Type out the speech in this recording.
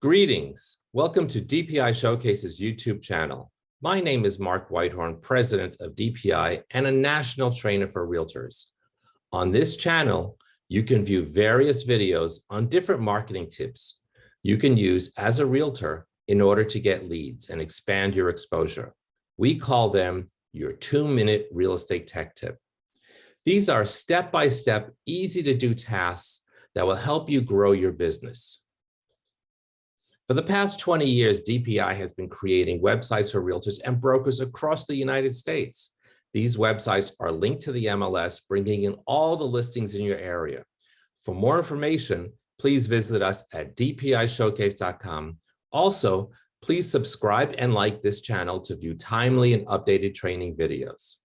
Greetings. Welcome to DPI Showcase's YouTube channel. My name is Mark Weithorn, president of DPI and a national trainer for realtors. On this channel, you can view various videos on different marketing tips you can use as a realtor in order to get leads and expand your exposure. We call them your 2-minute real estate tech tip. These are step-by-step, easy-to-do tasks that will help you grow your business. For the past 20 years, DPI has been creating websites for realtors and brokers across the United States. These websites are linked to the MLS, bringing in all the listings in your area. For more information, please visit us at dpishowcase.com. Also, please subscribe and like this channel to view timely and updated training videos.